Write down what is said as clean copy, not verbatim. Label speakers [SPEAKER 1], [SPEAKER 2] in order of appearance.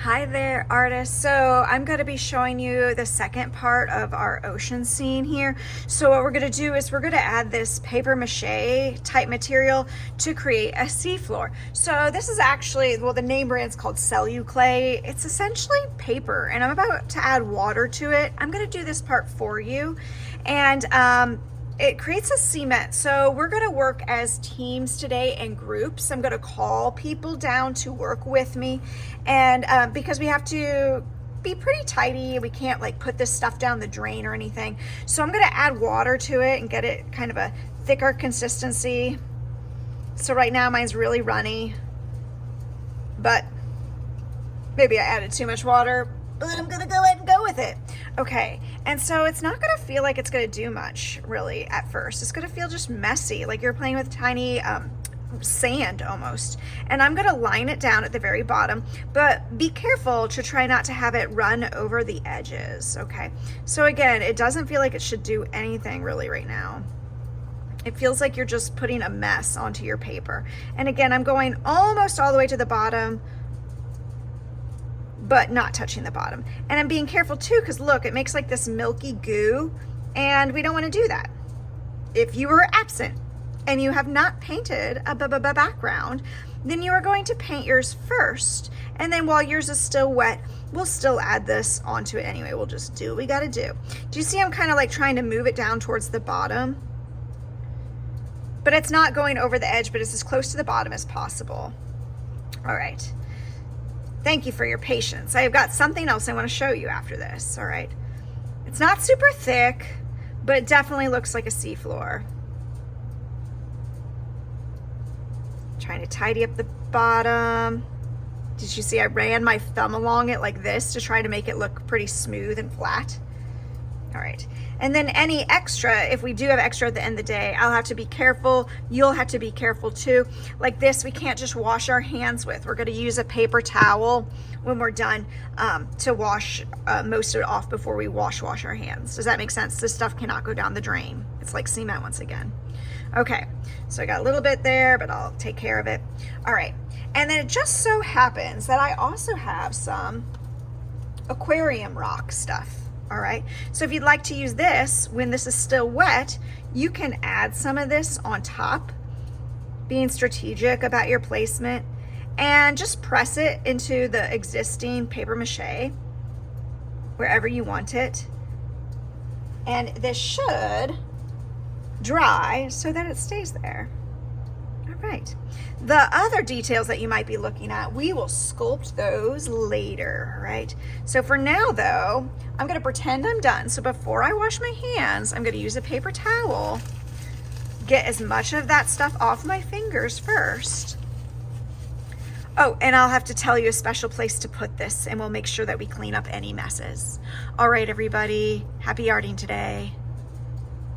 [SPEAKER 1] Hi there, artists. So I'm going to be showing you the second part of our ocean scene here. So what we're going to do is we're going to add this paper mache type material to create a seafloor. So this is actually, well, the name brand's called celluclay. It's essentially paper, and I'm about to add water to it. I'm going to do this part for you, and it creates a cement. So we're going to work as teams today in groups. I'm going to call people down to work with me, and because we have to be pretty tidy, we can't like put this stuff down the drain or anything. So I'm going to add water to it and get it kind of a thicker consistency. So right now mine's really runny, but maybe I added too much water, but I'm gonna go ahead and go with it. Okay, and so it's not gonna feel like it's gonna do much really at first. It's gonna feel just messy, like you're playing with tiny sand almost. And I'm gonna line it down at the very bottom, but be careful to try not to have it run over the edges, okay? So again, it doesn't feel like it should do anything really right now. It feels like you're just putting a mess onto your paper. And again, I'm going almost all the way to the bottom, but not touching the bottom. And I'm being careful too, because look, it makes like this milky goo, and we don't want to do that. If you were absent and you have not painted a background, then you are going to paint yours first, and then while yours is still wet, we'll still add this onto it anyway. We'll just do what we got to do. Do you see I'm kind of like trying to move it down towards the bottom? But it's not going over the edge, but it's as close to the bottom as possible. All right. Thank you for your patience. I've got something else I want to show you after this, all right? It's not super thick, but it definitely looks like a seafloor. Trying to tidy up the bottom. Did you see I ran my thumb along it like this to try to make it look pretty smooth and flat? All right, and then any extra, if we do have extra at the end of the day, I'll have to be careful. You'll have to be careful too. Like this, we can't just wash our hands with. We're gonna use a paper towel when we're done to wash most of it off before we wash our hands. Does that make sense? This stuff cannot go down the drain. It's like cement once again. Okay, so I got a little bit there, but I'll take care of it. All right, and then it just so happens that I also have some aquarium rock stuff. All right, so if you'd like to use this when this is still wet, you can add some of this on top, being strategic about your placement, and just press it into the existing paper mache wherever you want it. And this should dry so that it stays there. All right, the other details that you might be looking at, we will sculpt those later, right? So for now though, I'm gonna pretend I'm done. So before I wash my hands, I'm gonna use a paper towel, get as much of that stuff off my fingers first. Oh, and I'll have to tell you a special place to put this, and we'll make sure that we clean up any messes. All right, everybody, happy arting today.